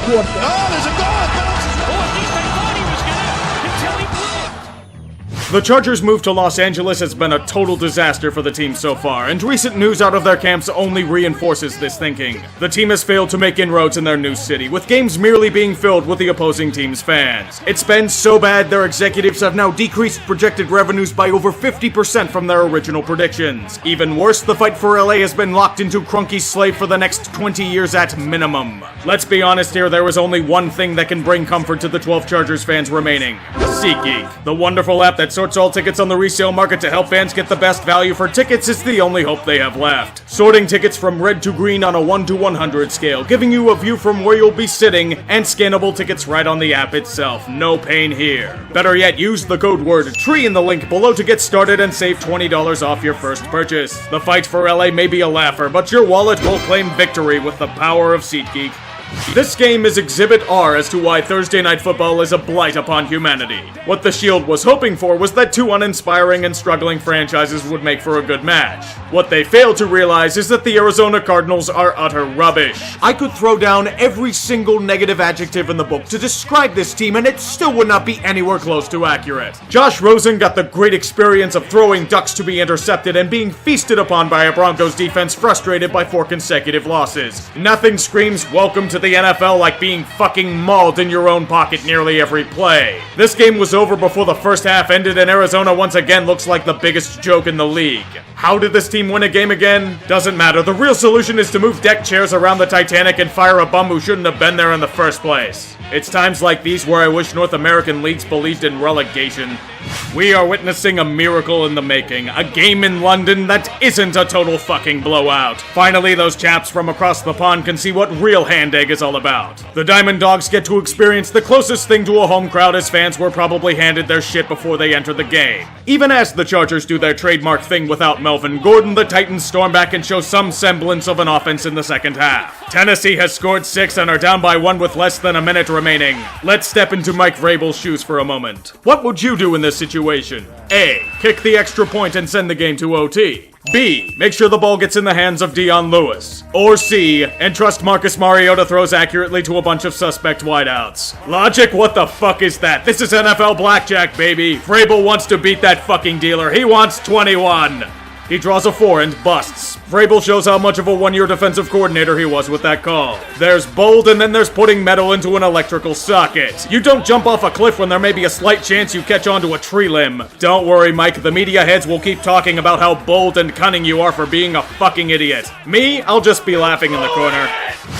quarterback. Oh, there's a goal. The Chargers' move to Los Angeles has been a total disaster for the team so far, and recent news out of their camps only reinforces this thinking. The team has failed to make inroads in their new city, with games merely being filled with the opposing team's fans. It's been so bad their executives have now decreased projected revenues by over 50% from their original predictions. Even worse, the fight for LA has been locked into Kroenke's slave for the next 20 years at minimum. Let's be honest here, there is only one thing that can bring comfort to the 12 Chargers fans remaining. SeatGeek. The wonderful app that sorts all tickets on the resale market to help fans get the best value for tickets is the only hope they have left. Sorting tickets from red to green on a 1 to 100 scale, giving you a view from where you'll be sitting, and scannable tickets right on the app itself. No pain here. Better yet, use the code word TREE in the link below to get started and save $20 off your first purchase. The fight for LA may be a laugher, but your wallet will claim victory with the power of SeatGeek. This game is Exhibit R as to why Thursday Night Football is a blight upon humanity. What the Shield was hoping for was that two uninspiring and struggling franchises would make for a good match. What they failed to realize is that the Arizona Cardinals are utter rubbish. I could throw down every single negative adjective in the book to describe this team and it still would not be anywhere close to accurate. Josh Rosen got the great experience of throwing ducks to be intercepted and being feasted upon by a Broncos defense frustrated by 4 consecutive losses. Nothing screams welcome to the NFL like being fucking mauled in your own pocket nearly every play. This game was over before the first half ended and Arizona once again looks like the biggest joke in the league. How did this team win a game again? Doesn't matter. The real solution is to move deck chairs around the Titanic and fire a bum who shouldn't have been there in the first place. It's times like these where I wish North American leagues believed in relegation. We are witnessing a miracle in the making. A game in London that isn't a total fucking blowout. Finally, those chaps from across the pond can see what real hand egg is all about. The Diamond Dogs get to experience the closest thing to a home crowd as fans were probably handed their shit before they enter the game. Even as the Chargers do their trademark thing without Melvin Gordon, the Titans storm back and show some semblance of an offense in the second half. Tennessee has scored 6 and are down by 1 with less than a minute remaining. Let's step into Mike Vrabel's shoes for a moment. What would you do in this situation? A. Kick the extra point and send the game to OT. B. Make sure the ball gets in the hands of Dion Lewis. Or C. Entrust Marcus Mariota throws accurately to a bunch of suspect wideouts. Logic? What the fuck is that? This is NFL blackjack, baby. Vrabel wants to beat that fucking dealer. He wants 21. He draws a 4 and busts. Vrabel shows how much of a one-year defensive coordinator he was with that call. There's bold and then there's putting metal into an electrical socket. You don't jump off a cliff when there may be a slight chance you catch onto a tree limb. Don't worry, Mike, the media heads will keep talking about how bold and cunning you are for being a fucking idiot. Me? I'll just be laughing in the corner.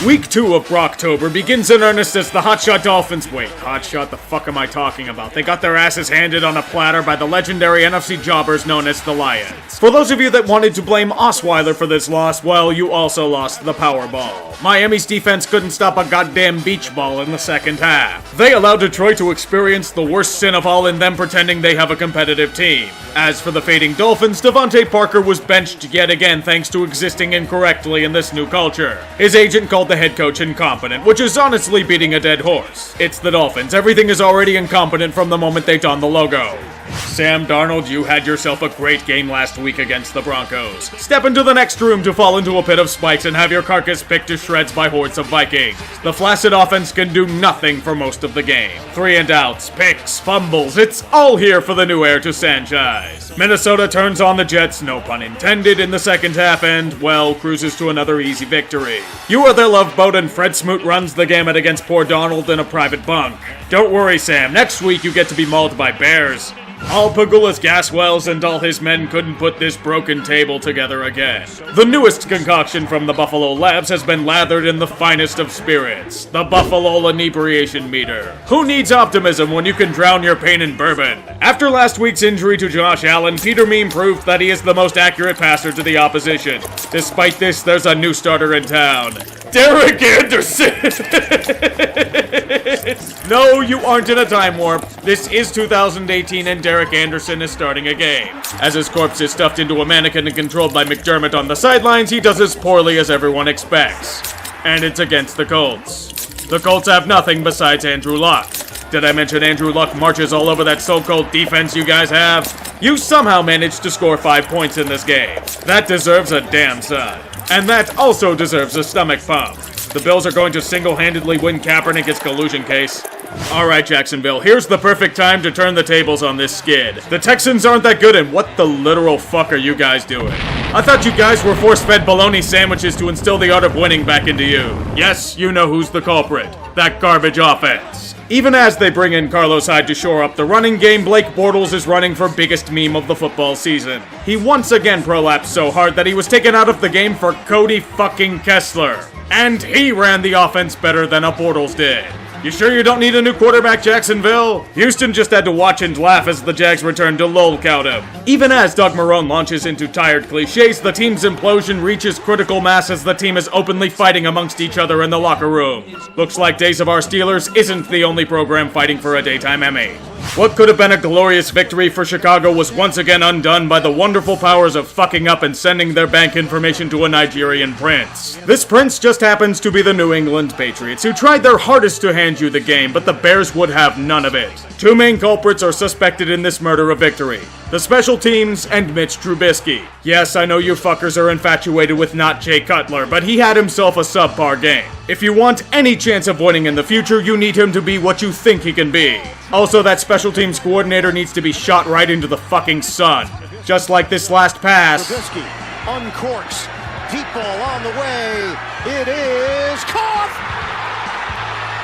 Week 2 of Brocktober begins in earnest as the Hotshot Dolphins... Wait, Hotshot, the fuck am I talking about? They got their asses handed on a platter by the legendary NFC jobbers known as the Lions. For those of you that wanted to blame Osweiler for this loss, well, you also lost the Powerball. Miami's defense couldn't stop a goddamn beach ball in the second half. They allowed Detroit to experience the worst sin of all in them pretending they have a competitive team. As for the fading Dolphins, Devontae Parker was benched yet again thanks to existing incorrectly in this new culture. His agent called the head coach incompetent, which is honestly beating a dead horse. It's the Dolphins. Everything is already incompetent from the moment they don the logo. Sam Darnold, you had yourself a great game last week against the Broncos. Step into the next room to fall into a pit of spikes and have your carcass picked to shreds by hordes of Vikings. The flaccid offense can do nothing for most of the game. 3 and outs, picks, fumbles, it's all here for the new heir to Sanchez. Minnesota turns on the Jets, no pun intended, in the second half and, well, cruises to another easy victory. You are their love boat and Fred Smoot runs the gamut against poor Darnold in a private bunk. Don't worry, Sam, next week you get to be mauled by bears. All Pagula's gas wells and all his men couldn't put this broken table together again. The newest concoction from the Buffalo Labs has been lathered in the finest of spirits, the Buffalo Inebriation Meter. Who needs optimism when you can drown your pain in bourbon? After last week's injury to Josh Allen, Peter Meem proved that he is the most accurate passer to the opposition. Despite this, there's a new starter in town. Derick Anderson! No, you aren't in a time warp. This is 2018 and Derick Anderson is starting a game. As his corpse is stuffed into a mannequin and controlled by McDermott on the sidelines, he does as poorly as everyone expects. And it's against the Colts. The Colts have nothing besides Andrew Luck. Did I mention Andrew Luck marches all over that so-called defense you guys have? You somehow managed to score 5 points in this game. That deserves a damn son. And that also deserves a stomach pump. The Bills are going to single-handedly win Kaepernick's collusion case. Alright, Jacksonville, here's the perfect time to turn the tables on this skid. The Texans aren't that good, and what the literal fuck are you guys doing? I thought you guys were force-fed bologna sandwiches to instill the art of winning back into you. Yes, you know who's the culprit. That garbage offense. Even as they bring in Carlos Hyde to shore up the running game, Blake Bortles is running for biggest meme of the football season. He once again prolapsed so hard that he was taken out of the game for Cody fucking Kessler. And he ran the offense better than a Bortles did. You sure you don't need a new quarterback, Jacksonville? Houston just had to watch and laugh as the Jags returned to lolcout him. Even as Doug Marrone launches into tired cliches, the team's implosion reaches critical mass as the team is openly fighting amongst each other in the locker room. Looks like Days of Our Steelers isn't the only program fighting for a daytime Emmy. What could have been a glorious victory for Chicago was once again undone by the wonderful powers of fucking up and sending their bank information to a Nigerian prince. This prince just happens to be the New England Patriots, who tried their hardest to hand you the game, but the Bears would have none of it. Two main culprits are suspected in this murder of victory: the special teams and Mitch Trubisky. Yes, I know you fuckers are infatuated with not Jay Cutler, but he had himself a subpar game. If you want any chance of winning in the future, you need him to be what you think he can be. Also, that special teams coordinator needs to be shot right into the fucking sun. Just like this last pass. Trubisky uncorks. Deep ball on the way. It is caught!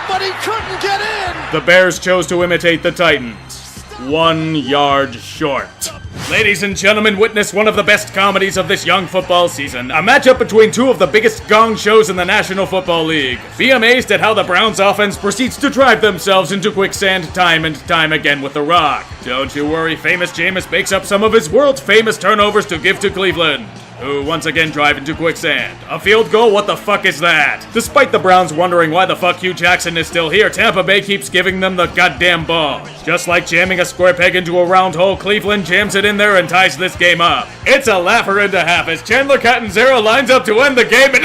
But he couldn't get in! The Bears chose to imitate the Titans. 1 yard short. Ladies and gentlemen, witness one of the best comedies of this young football season. A matchup between two of the biggest gong shows in the National Football League. Be amazed at how the Browns offense proceeds to drive themselves into quicksand time and time again with the rock. Don't you worry, famous Jameis bakes up some of his world-famous turnovers to give to Cleveland, who once again drive into quicksand. A field goal? What the fuck is that? Despite the Browns wondering why the fuck Hugh Jackson is still here, Tampa Bay keeps giving them the goddamn ball. Just like jamming a square peg into a round hole, Cleveland jams it in there and ties this game up. It's a laugher into half as Chandler Catanzaro lines up to end the game and...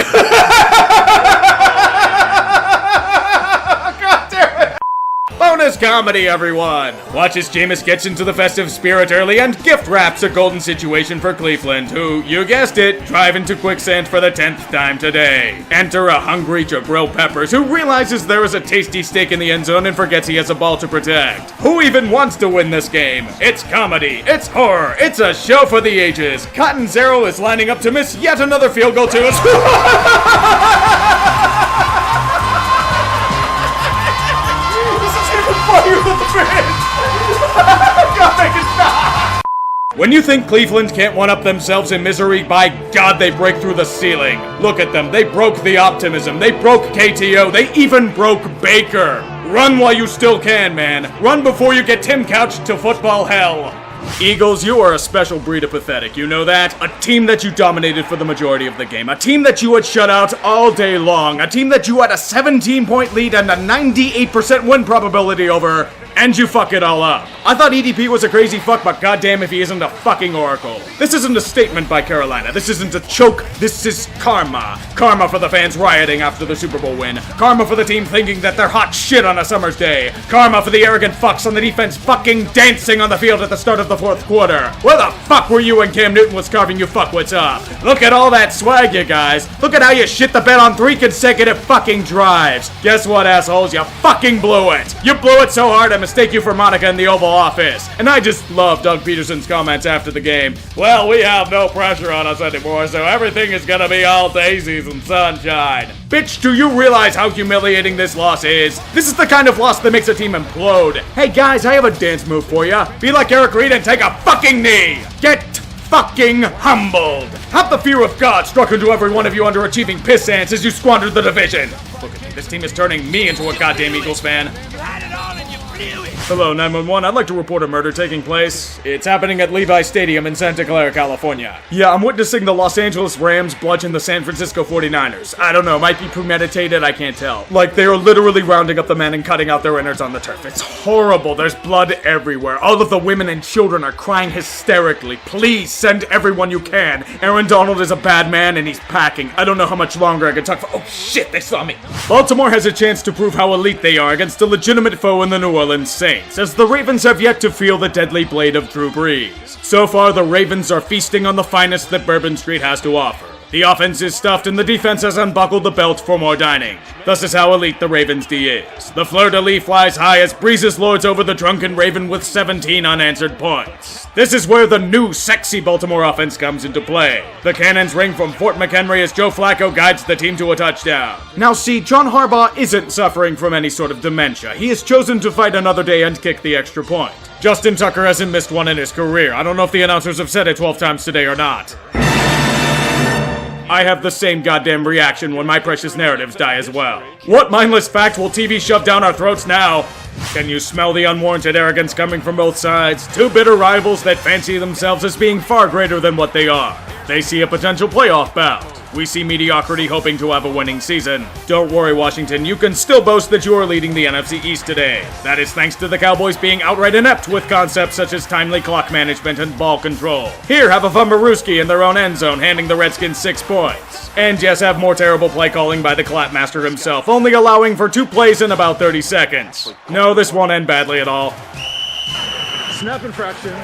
Bonus comedy, everyone! Watch as Jameis gets into the festive spirit early and gift wraps a golden situation for Cleveland, who, you guessed it, drive into quicksand for the 10th time today. Enter a hungry Jabril Peppers, who realizes there is a tasty steak in the end zone and forgets he has a ball to protect. Who even wants to win this game? It's comedy, it's horror, it's a show for the ages. Catanzaro is lining up to miss yet another field goal to us. When you think Cleveland can't one-up themselves in misery, by God, they break through the ceiling. Look at them. They broke the optimism. They broke KTO. They even broke Baker. Run while you still can, man. Run before you get Tim Couch to football hell. Eagles, you are a special breed of pathetic, you know that? A team that you dominated for the majority of the game. A team that you had shut out all day long. A team that you had a 17-point lead and a 98% win probability over, and you fuck it all up. I thought EDP was a crazy fuck, but goddamn if he isn't a fucking oracle. This isn't a statement by Carolina. This isn't a choke. This is karma. Karma for the fans rioting after the Super Bowl win. Karma for the team thinking that they're hot shit on a summer's day. Karma for the arrogant fucks on the defense fucking dancing on the field at the start of the fourth quarter. Where the fuck were you when Cam Newton was carving you fuckwits up? Look at all that swag, you guys. Look at how you shit the bed on 3 consecutive fucking drives. Guess what, assholes? You fucking blew it. You blew it so hard I mistake you for Monica in the Oval Office. And I just love Doug Peterson's comments after the game. Well, we have no pressure on us anymore, so everything is gonna be all daisies and sunshine. Bitch, do you realize how humiliating this loss is? This is the kind of loss that makes a team implode. Hey guys, I have a dance move for you. Be like Eric Reed and take a fucking knee. Get fucking humbled. Have the fear of God struck into every one of you underachieving piss ants as you squandered the division. Look at me, this team is turning me into a goddamn Eagles fan. You had it all and you blew it. Hello, 911. I'd like to report a murder taking place. It's happening at Levi Stadium in Santa Clara, California. Yeah, I'm witnessing the Los Angeles Rams bludgeon the San Francisco 49ers. I don't know, might be premeditated, I can't tell. Like, they are literally rounding up the men and cutting out their innards on the turf. It's horrible. There's blood everywhere. All of the women and children are crying hysterically. Please send everyone you can. Aaron Donald is a bad man and he's packing. I don't know how much longer I can talk for. Oh shit, they saw me. Baltimore has a chance to prove how elite they are against a legitimate foe in the New Orleans Saints, as the Ravens have yet to feel the deadly blade of Drew Brees. So far, the Ravens are feasting on the finest that Bourbon Street has to offer. The offense is stuffed and the defense has unbuckled the belt for more dining. Thus is how elite the Ravens D is. The fleur-de-lis flies high as breezes lords over the drunken Raven with 17 unanswered points. This is where the new sexy Baltimore offense comes into play. The cannons ring from Fort McHenry as Joe Flacco guides the team to a touchdown. Now see, John Harbaugh isn't suffering from any sort of dementia. He has chosen to fight another day and kick the extra point. Justin Tucker hasn't missed one in his career. I don't know if the announcers have said it 12 times today or not. I have the same goddamn reaction when my precious narratives die as well. What mindless fact will TV shove down our throats now? Can you smell the unwarranted arrogance coming from both sides? Two bitter rivals that fancy themselves as being far greater than what they are. They see a potential playoff bout. We see mediocrity hoping to have a winning season. Don't worry, Washington, you can still boast that you are leading the NFC East today. That is thanks to the Cowboys being outright inept with concepts such as timely clock management and ball control. Here, have a Fumbarooski in their own end zone, handing the Redskins 6 points. And yes, have more terrible play calling by the Clapmaster himself, only allowing for 2 plays in about 30 seconds. No, this won't end badly at all. Snap infraction.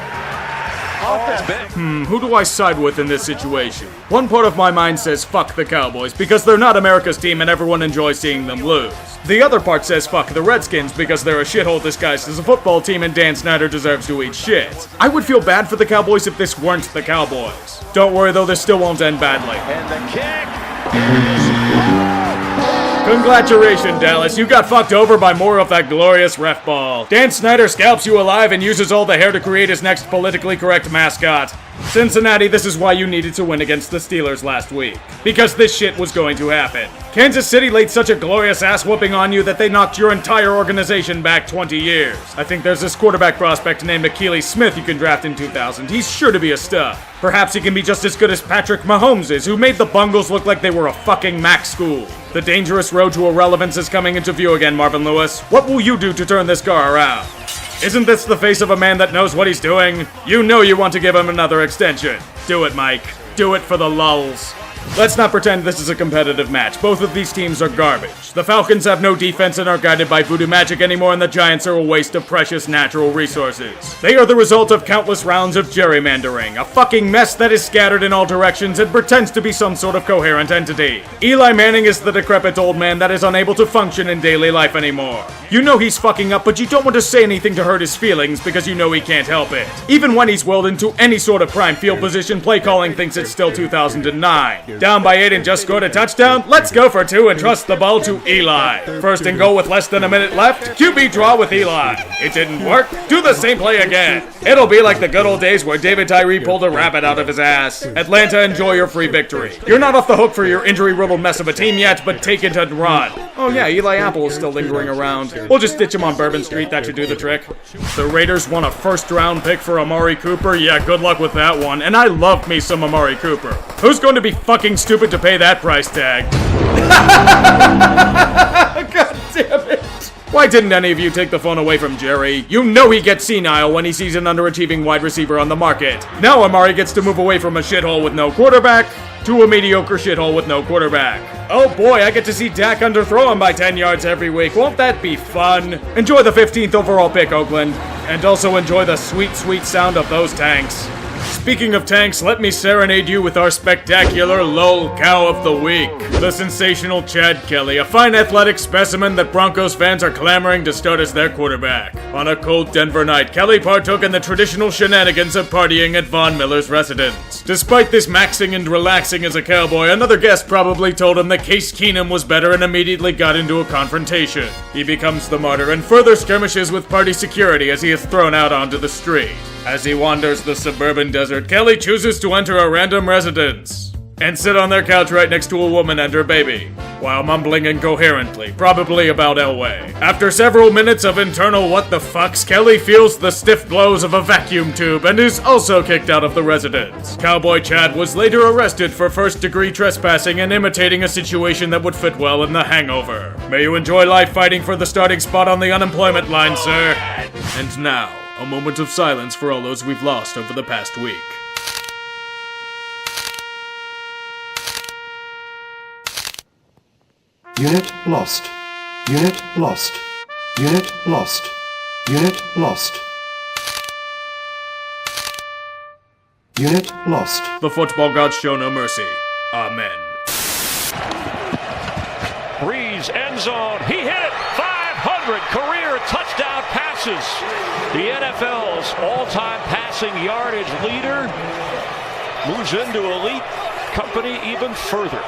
Who do I side with in this situation? One part of my mind says fuck the Cowboys because they're not America's team and everyone enjoys seeing them lose. The other part says fuck the Redskins because they're a shithole disguised as a football team and Dan Snyder deserves to eat shit. I would feel bad for the Cowboys if this weren't the Cowboys. Don't worry though, this still won't end badly. And the kick. Congratulations, Dallas. You got fucked over by more of that glorious ref ball. Dan Snyder scalps you alive and uses all the hair to create his next politically correct mascot. Cincinnati, this is why you needed to win against the Steelers last week. Because this shit was going to happen. Kansas City laid such a glorious ass whooping on you that they knocked your entire organization back 20 years. I think there's this quarterback prospect named Akili Smith you can draft in 2000. He's sure to be a stud. Perhaps he can be just as good as Patrick Mahomes is, who made the Bungles look like they were a fucking Mac school. The dangerous road to irrelevance is coming into view again, Marvin Lewis. What will you do to turn this car around? Isn't this the face of a man that knows what he's doing? You know you want to give him another extension. Do it, Mike. Do it for the lulz. Let's not pretend this is a competitive match. Both of these teams are garbage. The Falcons have no defense and are guided by voodoo magic anymore, and the Giants are a waste of precious natural resources. They are the result of countless rounds of gerrymandering, a fucking mess that is scattered in all directions and pretends to be some sort of coherent entity. Eli Manning is the decrepit old man that is unable to function in daily life anymore. You know he's fucking up, but you don't want to say anything to hurt his feelings because you know he can't help it. Even when he's willed into any sort of prime field position, play calling thinks it's still 2009. Down by 8 and just scored a touchdown? Let's go for 2 and trust the ball to Eli. First and goal with less than a minute left. QB draw with Eli. It didn't work. Do the same play again. It'll be like the good old days where David Tyree pulled a rabbit out of his ass. Atlanta, enjoy your free victory. You're not off the hook for your injury-riddled mess of a team yet, but take it and run. Oh yeah, Eli Apple is still lingering around. We'll just ditch him on Bourbon Street. That should do the trick. The Raiders won a first-round pick for Amari Cooper. Yeah, good luck with that one. And I love me some Amari Cooper. Who's going to be fucking stupid to pay that price tag? God damn it. Why didn't any of you take the phone away from Jerry? You know he gets senile when he sees an underachieving wide receiver on the market. Now Amari gets to move away from a shithole with no quarterback to a mediocre shithole with no quarterback. Oh boy, I get to see Dak underthrow him by 10 yards every week. Won't that be fun? Enjoy the 15th overall pick, Oakland. And also enjoy the sweet, sweet sound of those tanks. Speaking of tanks, let me serenade you with our spectacular lol cow of the week. The sensational Chad Kelly, a fine athletic specimen that Broncos fans are clamoring to start as their quarterback. On a cold Denver night, Kelly partook in the traditional shenanigans of partying at Von Miller's residence. Despite this maxing and relaxing as a cowboy, another guest probably told him that Case Keenum was better and immediately got into a confrontation. He becomes the martyr and further skirmishes with party security as he is thrown out onto the street. As he wanders the suburban desert, Kelly chooses to enter a random residence and sit on their couch right next to a woman and her baby, while mumbling incoherently, probably about Elway. After several minutes of internal what the fucks, Kelly feels the stiff blows of a vacuum tube and is also kicked out of the residence. Cowboy Chad was later arrested for first-degree trespassing and imitating a situation that would fit well in The Hangover. May you enjoy life fighting for the starting spot on the unemployment line, sir. And now, a moment of silence for all those we've lost over the past week. Unit lost. Unit lost. Unit lost. Unit lost. Unit lost. The football gods show no mercy. Amen. Breeze, end zone. He hit it. 500 career touchdown passes. The NFL's all-time passing yardage leader moves into elite company even further.